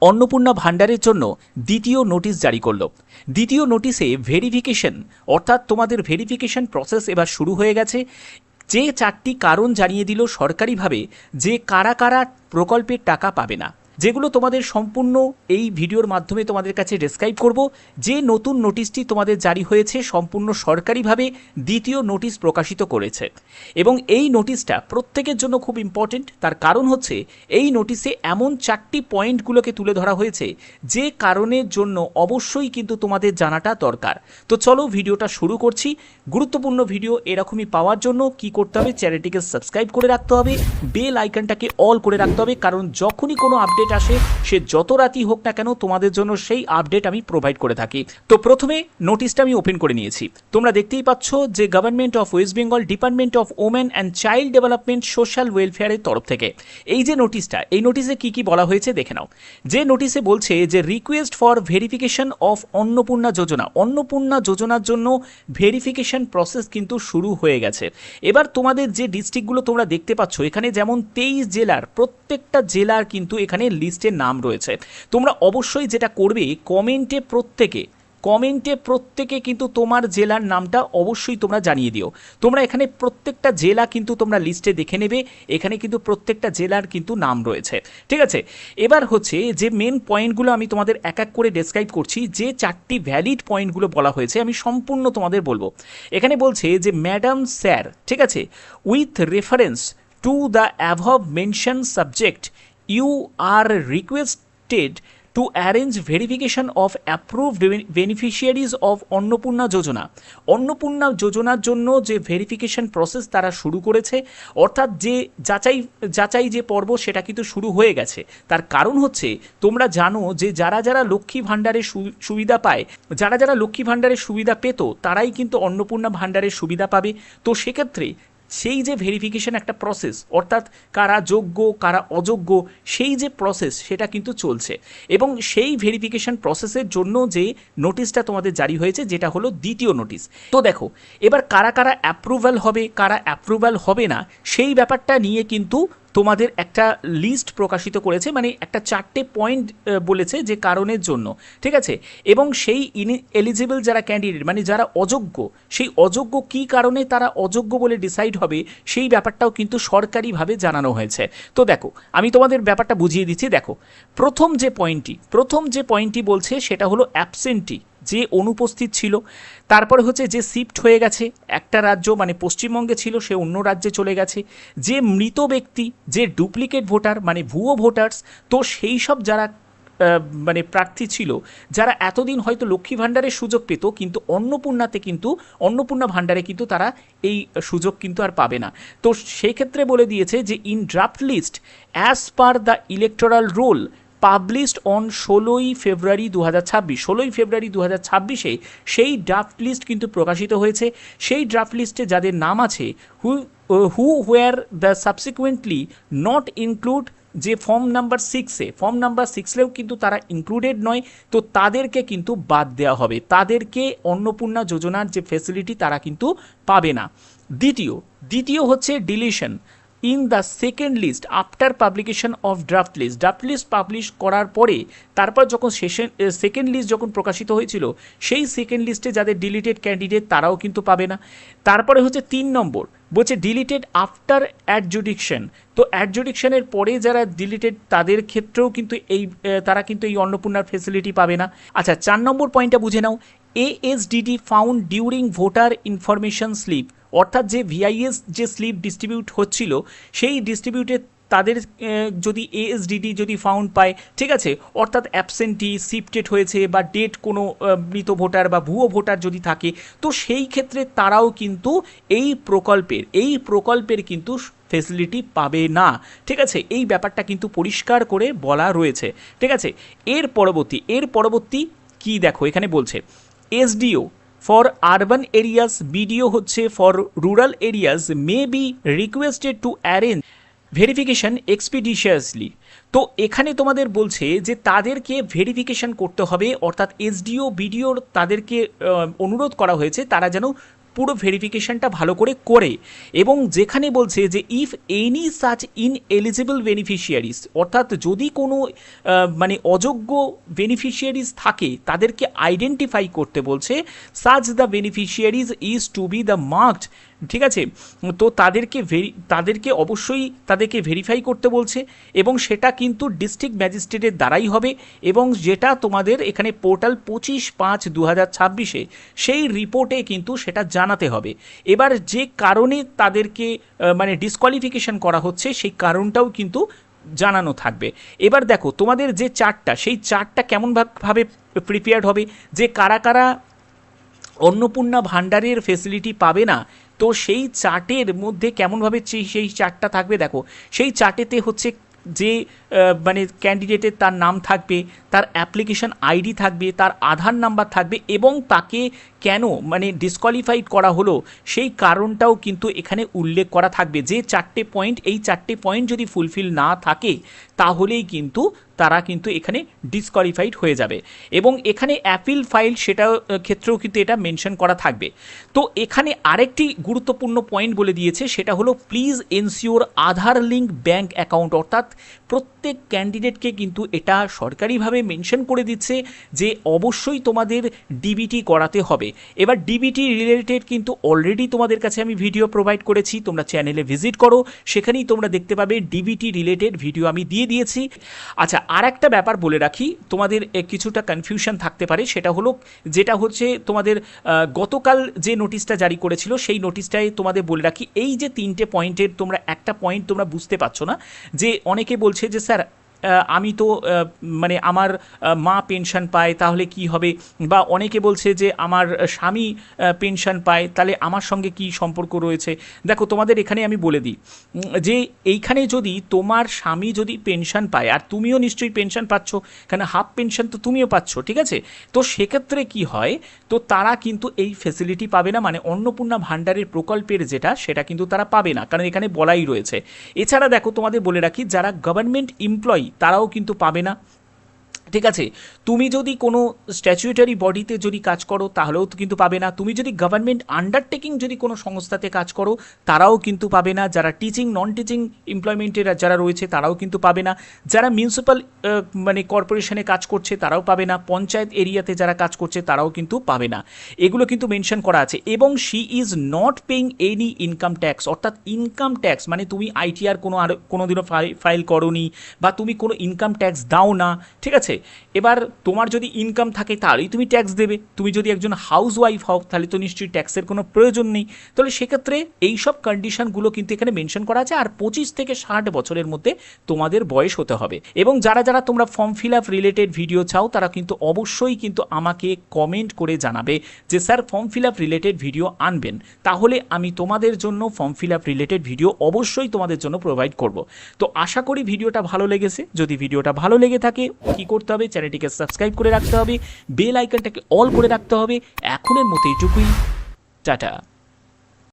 অন্নপূর্ণা ভাণ্ডারের জন্য দ্বিতীয় নোটিশ জারি করল। দ্বিতীয় নোটিশে ভেরিফিকেশন অর্থাৎ তোমাদের ভেরিফিকেশন প্রসেস এবার শুরু হয়ে গেছে। যে 4টি কারণ জানিয়ে দিল সরকারিভাবে যে কারা কারা প্রকল্পের টাকা পাবে না, যেগুলো তোমাদের সম্পূর্ণ এই ভিডিওর মাধ্যমে তোমাদের কাছে ডেসক্রাইব করব। যে নতুন নোটিশটি তোমাদের জারি হয়েছে সম্পূর্ণ সরকারিভাবে দ্বিতীয় নোটিশ প্রকাশিত করেছে, এবং এই নোটিশটা প্রত্যেকের জন্য খুব ইম্পর্টেন্ট। তার কারণ হচ্ছে এই নোটিশে এমন 4টি পয়েন্টগুলোকে তুলে ধরা হয়েছে যে কারণের জন্য অবশ্যই কিন্তু তোমাদের জানাটা দরকার। তো চলো ভিডিওটা শুরু করছি। গুরুত্বপূর্ণ ভিডিও এরকমই পাওয়ার জন্য কি করতে হবে, চ্যানেলটিকে সাবস্ক্রাইব করে রাখতে হবে, বেল আইকনটাকে অল করে রাখতে হবে, কারণ যখনই কোনো আপডেট আসে সে যত রাতই হোক না কেন তোমাদের জন্য সেই আপডেট আমি প্রোভাইড করে থাকি। তো প্রথমে নোটিশটা আমি ওপেন করে নিয়েছি। তোমরা দেখতেই পাচ্ছ যে government of West Bengal department of women and child development social ওয়েলফেয়ারের তরফ থেকে এই যে নোটিশটা, এই নোটিশে কি কি বলা হয়েছে দেখে নাও। যে নোটিশে বলছে যে request for verification of Annapurna Yojana, Annapurna যোজনার জন্য ভেরিফিকেশন প্রসেস কিন্তু শুরু হয়ে গেছে। এবার তোমাদের যে ডিস্ট্রিক্টগুলো তোমরা দেখতে পাচ্ছ এখানে, যেমন 23 জেলার, প্রত্যেকটা জেলার কিন্তু এখানে লিস্টে নাম রয়েছে। তোমরা অবশ্যই যেটা করবে, কমেন্টে প্রত্যেকে কিন্তু তোমার জেলার নামটা অবশ্যই তোমরা জানিয়ে দিও। তোমরা এখানে প্রত্যেকটা জেলা কিন্তু তোমরা লিস্টে দেখে নেবে, এখানে কিন্তু প্রত্যেকটা জেলার কিন্তু নাম রয়েছে, ঠিক আছে। এবার হচ্ছে যে মেন পয়েন্টগুলো আমি তোমাদের এক এক করে ডেসক্রাইব করছি। যে 4টি ভ্যালিড পয়েন্টগুলো বলা হয়েছে আমি সম্পূর্ণ তোমাদের বলবো। এখানে বলছে যে ম্যাডাম স্যার, ঠিক আছে, with reference to the above mention subject you are requested to arrange verification of approved beneficiaries of Annapurna Yojana. Annapurna যোজনার জন্য যে ভেরিফিকেশন প্রসেস তারা শুরু করেছে, অর্থাৎ যে যাচাই যে পর্ব সেটা কিন্তু শুরু হয়ে গেছে। তার কারণ হচ্ছে তোমরা জানো যে যারা যারা লক্ষ্মী ভাণ্ডারের সুবিধা পায়, যারা লক্ষ্মী ভাণ্ডারের সুবিধা পেত তারাই কিন্তু অন্নপূর্ণা ভাণ্ডারের সুবিধা পাবে। তো সেক্ষেত্রে সেই যে ভেরিফিকেশন একটা প্রসেস, অর্থাৎ কারা যোগ্য কারা অযোগ্য, সেই যে প্রসেস সেটা কিন্তু চলছে, এবং সেই ভেরিফিকেশন প্রসেসের জন্য যে নোটিশটা তোমাদের জারি হয়েছে যেটা হলো দ্বিতীয় নোটিশ। তো দেখো এবার কারা কারা অ্যাপ্রুভাল হবে কারা অ্যাপ্রুভাল হবে না সেই ব্যাপারটা নিয়ে কিন্তু তোমাদের একটা লিস্ট প্রকাশিত করেছে, মানে একটা 4টে পয়েন্ট বলেছে যে কারণের জন্য, ঠিক আছে। এবং সেই এলিজিবল যারা ক্যান্ডিডেট, মানে যারা অযোগ্য, সেই অযোগ্য কী কারণে তারা অযোগ্য বলে ডিসাইড হবে সেই ব্যাপারটাও কিন্তু সরকারিভাবে জানানো হয়েছে। তো দেখো আমি তোমাদের ব্যাপারটা বুঝিয়ে দিচ্ছি। দেখো প্রথম যে পয়েন্টটি বলছে সেটা হলো অ্যাবসেন্টি, যে অনুপস্থিত ছিল। তারপরে হচ্ছে যে শিফট হয়ে গেছে, একটা রাজ্য মানে পশ্চিমবঙ্গে ছিল সে অন্য রাজ্যে চলে গেছে, যে মৃত ব্যক্তি, যে ডুপ্লিকেট ভোটার মানে ভুয়ো ভোটার্স। তো সেই সব যারা মানে প্রার্থী ছিল যারা এতদিন হয়তো লক্ষ্মী ভাণ্ডারের সুযোগ পেত, কিন্তু অন্নপূর্ণা ভাণ্ডারে কিন্তু তারা এই সুযোগ কিন্তু আর পাবে না। তো সেক্ষেত্রে বলে দিয়েছে যে in draft list as per the electoral roll published on 16ই ফেব্রুয়ারি 2026 সেই ড্রাফট লিস্ট কিন্তু প্রকাশিত হয়েছে। সেই ড্রাফট লিস্টে যাদের নাম আছে who were the subsequently not include, যে ফর্ম নাম্বার 6-এও কিন্তু তারা ইনক্লুডেড নয়, তো তাদেরকে কিন্তু বাদ দেওয়া হবে, তাদেরকে অন্নপূর্ণা যোজনার যে ফেসিলিটি তারা কিন্তু পাবে না। দ্বিতীয় হচ্ছে deletion in the second list after publication of draft list publish করার পরে, তারপর যখন সেকেন্ড লিস্ট যখন প্রকাশিত হয়েছিল সেই সেকেন্ড লিস্টে যাদের ডিলিটেড ক্যান্ডিডেট তারাও কিন্তু পাবে না। তারপরে হচ্ছে 3 নম্বর বলছে ডিলিটেড আফটার অ্যাডজুডিকশন, তো অ্যাডজুডিকশনের পরে যারা ডিলিটেড তাদের ক্ষেত্রেও কিন্তু তারা কিন্তু এই অন্নপূর্ণার ফেসিলিটি পাবে না। আচ্ছা 4 নম্বর পয়েন্টটা বুঝে নাও। ASDD found during voter information slip, অর্থাৎ যে ভিআইএস যে স্লিপ ডিস্ট্রিবিউট হচ্ছিল সেই ডিস্ট্রিবিউটে তাদের যদি ASDD যদি ফাউন্ড পায়, ঠিক আছে, অর্থাৎ অ্যাবসেন্টি, শিফটেড হয়েছে বা ডেট কোনো মৃত ভোটার বা ভুয়ো ভোটার যদি থাকে, তো সেই ক্ষেত্রে তারাও কিন্তু এই প্রকল্পের কিন্তু ফেসিলিটি পাবে না, ঠিক আছে। এই ব্যাপারটা কিন্তু পরিষ্কার করে বলা রয়েছে, ঠিক আছে। এর পরবর্তী কি দেখো এখানে বলছে SDO for urban areas, BDO হচ্ছে for rural areas may be requested to arrange verification expeditiously. তো এখানে তোমাদের বলছে যে তাদেরকে ভেরিফিকেশন করতে হবে, অর্থাৎ SDO BDO তাদেরকে অনুরোধ করা হয়েছে তারা যেন পুরো ভেরিফিকেশনটা ভালো করে এবং যেখানে বলছে যে if any such ineligible beneficiaries, অর্থাৎ যদি কোনো মানে অযোগ্য বেনিফিশিয়ারিজ থাকে তাদেরকে আইডেন্টিফাই করতে বলছে, such the beneficiaries is to be the marked, ঠিক আছে। তো তাদেরকে অবশ্যই তাদেরকে ভেরিফাই করতে বলছে এবং সেটা কিন্তু ডিস্ট্রিক্ট ম্যাজিস্ট্রেটের দ্বারাই হবে এবং যেটা তোমাদের এখানে পোর্টাল 25/5/2026 সেই রিপোর্টে কিন্তু সেটা জানাতে হবে। এবার যে কারণে তাদেরকে মানে ডিসকোয়ালিফিকেশন করা হচ্ছে সেই কারণটাও কিন্তু জানানো থাকবে। এবার দেখো তোমাদের যে চার্টটা, সেই চার্টটা কেমনভাবে প্রিপেয়ার্ড হবে, যে কারা কারা অন্নপূর্ণা ভাণ্ডারের ফেসিলিটি পাবে না, তো সেই চার্টের মধ্যে কেমনভাবে সেই চার্টটা থাকবে। দেখো সেই চার্টেতে হচ্ছে যে মানে ক্যান্ডিডেটের তার নাম থাকবে, তার অ্যাপ্লিকেশন আইডি থাকবে, তার আধার নাম্বার থাকবে এবং তাকে কেন মানে ডিসকোয়ালিফাইড করা হলো সেই কারণটাও কিন্তু এখানে উল্লেখ করা থাকবে। যে চারটে পয়েন্ট, এই চারটে পয়েন্ট যদি ফুলফিল না থাকে তাহলেই কিন্তু তারা কিন্তু এখানে ডিসকোয়ালিফাইড হয়ে যাবে এবং এখানে অ্যাপিল ফাইল সেটার ক্ষেত্রেও কিন্তু এটা মেনশন করা থাকবে। তো এখানে আরেকটি গুরুত্বপূর্ণ পয়েন্ট বলে দিয়েছে, সেটা হলো please ensure Aadhaar link bank account, অর্থাৎ প্রত্যেক ক্যান্ডিডেটকে কিন্তু এটা সরকারিভাবে মেনশন করে দিচ্ছে যে অবশ্যই তোমাদের ডিবিটি করাতে হবে। এবার ডিবিটি রিলেটেড কিন্তু অলরেডি তোমাদের কাছে আমি ভিডিও প্রোভাইড করেছি, তোমরা চ্যানেলে ভিজিট করো, সেখানেই তোমরা দেখতে পাবে ডিবিটি রিলেটেড ভিডিও আমি দিয়ে দিয়েছি। আচ্ছা, আর একটা ব্যাপার বলে রাখি, তোমাদের কিছুটা কনফিউশন থাকতে পারে, সেটা হলো যেটা হচ্ছে তোমাদের গতকাল যে নোটিশটা জারি করেছিল সেই নোটিশটায় তোমাদের বলে রাখি, এই যে তিনটে পয়েন্টের তোমরা একটা পয়েন্ট তোমরা বুঝতে পারছো না, যে অনেকে বলছে যে স্যার আমি তো মানে আমার মা পেনশন পায় তাহলে কি হবে, বা অনেকে বলছে যে আমার স্বামী পেনশন পায় তাহলে আমার সঙ্গে কি সম্পর্ক রয়েছে। দেখো তোমাদের এখানে আমি বলে দিই যে এইখানে যদি তোমার স্বামী যদি পেনশন পায় আর তুমিও নিশ্চয়ই পেনশন পাচ্ছ, কারণ হাফ পেনশন তো তুমিও পাচ্ছ, ঠিক আছে, তো সেক্ষেত্রে কি হয়, তো তারা কিন্তু এই ফেসিলিটি পাবে না, মানে অন্নপূর্ণা ভাণ্ডারের প্রকল্পের যেটা সেটা কিন্তু তারা পাবে না, কারণ এখানে বলাই রয়েছে। এছাড়া দেখো তোমাদের বলে রাখি, যারা গভর্নমেন্ট এমপ্লয়ি তারাও কিন্তু পাবে না, ঠিক আছে। তুমি যদি কোনো স্ট্যাচুয়েটারি বডিতে যদি কাজ করো তাহলেও কিন্তু পাবে না, তুমি যদি গভর্নমেন্ট আন্ডারটেকিং যদি কোনো সংস্থাতে কাজ করো তারাও কিন্তু পাবে না, যারা টিচিং নন টিচিং এমপ্লয়মেন্টের যারা রয়েছে তারাও কিন্তু পাবে না, যারা মিউনিসিপ্যাল মানে কর্পোরেশনে কাজ করছে তারাও পাবে না, পঞ্চায়েত এরিয়াতে যারা কাজ করছে তারাও কিন্তু পাবে না, এগুলো কিন্তু মেনশন করা আছে। এবং she is not paying any income tax, অর্থাৎ ইনকাম ট্যাক্স মানে তুমি আইটিআর কোনোদিনও ফাইল করোনি বা তুমি কোনো ইনকাম ট্যাক্স দাও না, ঠিক আছে। এবার তোমার যদি ইনকাম থাকে তাহলেই তুমি ট্যাক্স দেবে, তুমি যদি একজন হাউস ওয়াইফ হও তাহলে তো নিশ্চয়ই ট্যাক্সের কোনো প্রয়োজন নেই। তাহলে সেক্ষেত্রে এইসব কন্ডিশনগুলো কিন্তু এখানে মেনশন করা আছে। আর 25 থেকে 60 বছরের মধ্যে তোমাদের বয়স হতে হবে। এবং যারা যারা তোমরা form fill up related video চাও তারা কিন্তু অবশ্যই কিন্তু আমাকে কমেন্ট করে জানাবে যে sir form fill up related video আনবেন, তাহলে আমি তোমাদের জন্য form fill up related video অবশ্যই তোমাদের জন্য প্রোভাইড করব। তো আশা করি ভিডিওটা ভালো লেগেছে। যদি ভিডিওটা ভালো লেগে থাকে কি করতে হবে, চ্যানেলটিকে সাবস্ক্রাইব করে রাখতে হবে, বেল আইকনটাকে অল করে রাখতে হবে। এখনের মতো এইটুকুই, টাটা।